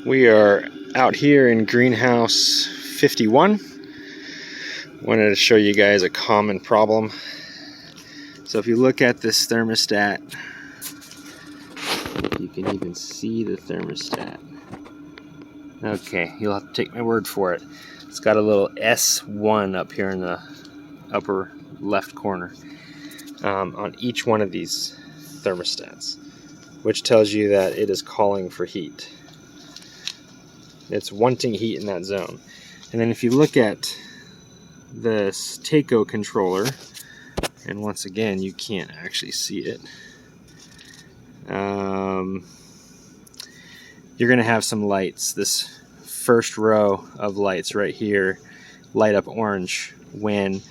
We are out here in greenhouse 51. Wanted to show you guys a common problem. So if you look at this thermostat, you can even see the thermostat. Okay, you'll have to take my word for it. It's got a little S1 up here in the upper left corner on each one of these thermostats, which tells you that it is calling for heat. It's wanting heat in that zone. And then if you look at this Taco controller, and once again you can't actually see it, you're going to have some lights. This first row of lights right here light up orange when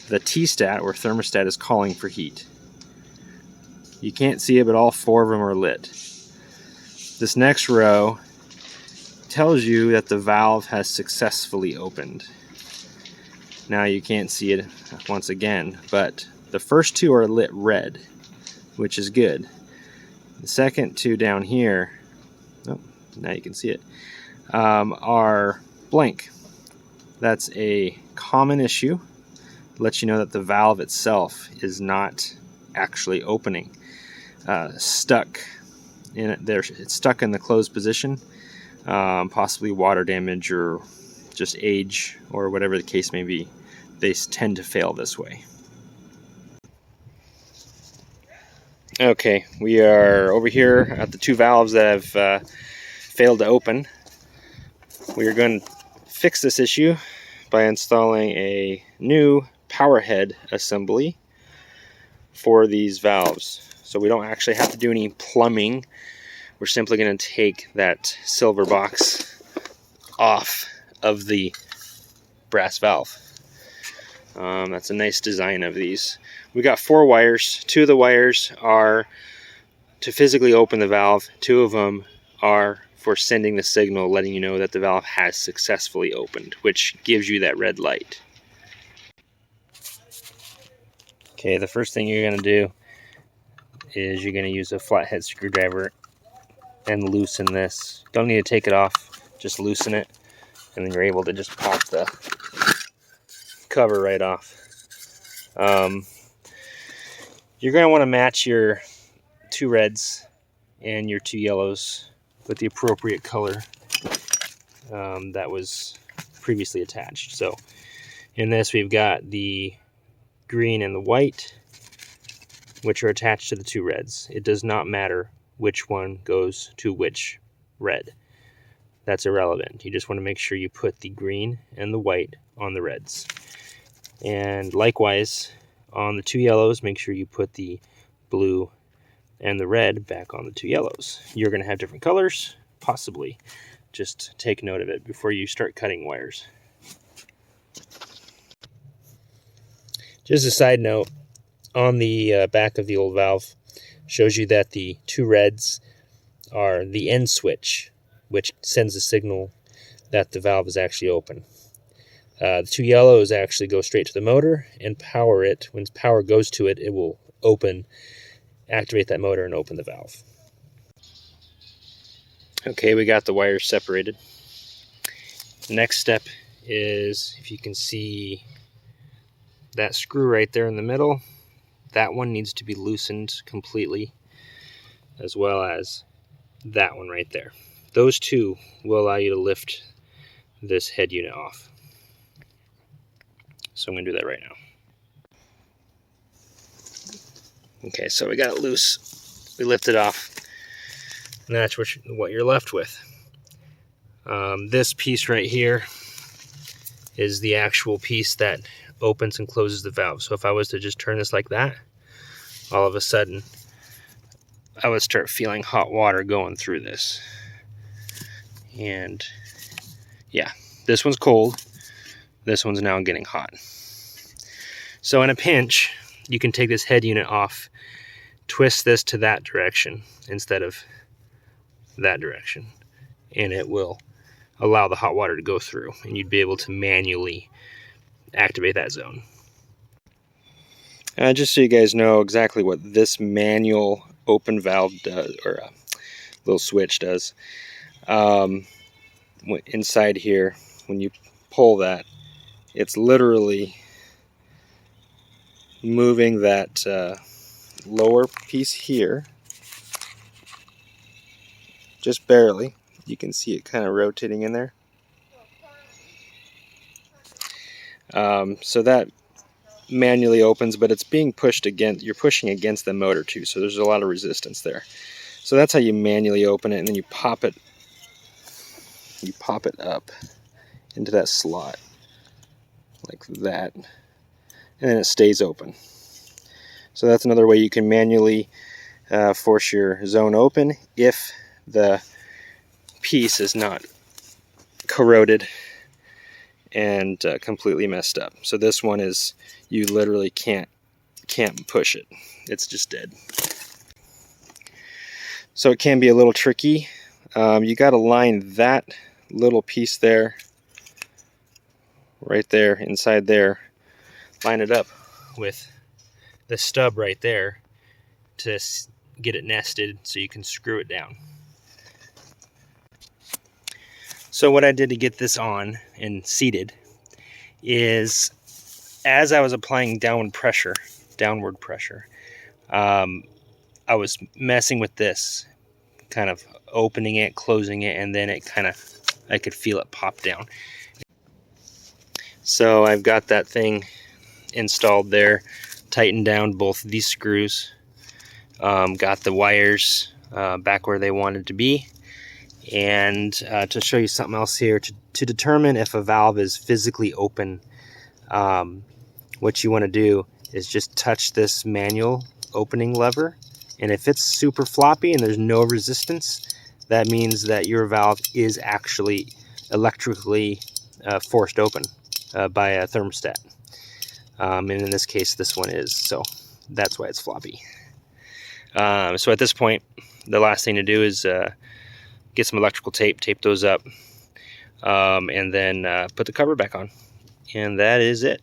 the T-stat or thermostat is calling for heat. You can't see it, but all four of them are lit. This next row tells you that the valve has successfully opened. Now you can't see it once again, but the first two are lit red, which is good. The second two down here, oh, now you can see it, are blank. That's a common issue. It lets you know that the valve itself is not actually opening. Stuck in it there, it's stuck in the closed position. Possibly water damage or just age or whatever the case may be. They tend to fail this way. Okay, we are over here at the two valves that have failed to open. We are going to fix this issue by installing a new power head assembly for these valves. So we don't actually have to do any plumbing. We're simply going to take that silver box off of the brass valve. That's a nice design of these. We got 4 wires. 2 of the wires are to physically open the valve. 2 of them are for sending the signal, letting you know that the valve has successfully opened, which gives you that red light. Okay, the first thing you're going to do is you're going to use a flathead screwdriver and loosen this. Don't need to take it off, just loosen it, and then you're able to just pop the cover right off. You're going to want to match your 2 reds and your 2 yellows with the appropriate color that was previously attached. So in this we've got the green and the white, which are attached to the 2 reds. It does not matter which one goes to which red. That's irrelevant. You just want to make sure you put the green and the white on the reds. And likewise, on the 2 yellows, make sure you put the blue and the red back on the 2 yellows. You're going to have different colors, possibly. Just take note of it before you start cutting wires. Just a side note, on the back of the old valve, shows you that the 2 reds are the end switch, which sends a signal that the valve is actually open. The 2 yellows actually go straight to the motor and power it. When power goes to it, it will activate that motor and open the valve. Okay, we got the wires separated. The next step is, if you can see that screw right there in the middle, that one needs to be loosened completely, as well as that one right there. Those 2 will allow you to lift this head unit off. So I'm going to do that right now. Okay, so we got it loose. We lift it off. And that's what you're left with. This piece right here is the actual piece that opens and closes the valve. So if I was to just turn this like that, all of a sudden I would start feeling hot water going through this. And yeah, this one's cold. This one's now getting hot. So in a pinch, you can take this head unit off, twist this to that direction instead of that direction, and it will allow the hot water to go through, and you'd be able to manually activate that zone. Just so you guys know exactly what this manual open valve does, or little switch does. Inside here, when you pull that, it's literally moving that lower piece here, just barely. You can see it kind of rotating in there. So that manually opens, but it's being pushed against, you're pushing against the motor too, so there's a lot of resistance there. So that's how you manually open it, and then you pop it up into that slot like that, and then it stays open. So that's another way you can manually force your zone open if the piece is not corroded and completely messed up. So this one is, you literally can't push it. It's just dead. So it can be a little tricky. You got to line that little piece there, right there, inside there, line it up with the stub right there to get it nested so you can screw it down. So what I did to get this on and seated is, as I was applying downward pressure, I was messing with this, kind of opening it, closing it, and then it kind of, I could feel it pop down. So I've got that thing installed there, tightened down both these screws, got the wires back where they wanted to be. And to show you something else here, to determine if a valve is physically open, what you want to do is just touch this manual opening lever, and if it's super floppy and there's no resistance, that means that your valve is actually electrically forced open by a thermostat, and in this case this one is, so that's why it's floppy. So at this point, the last thing to do is get some electrical tape, tape those up, and then put the cover back on, and that is it.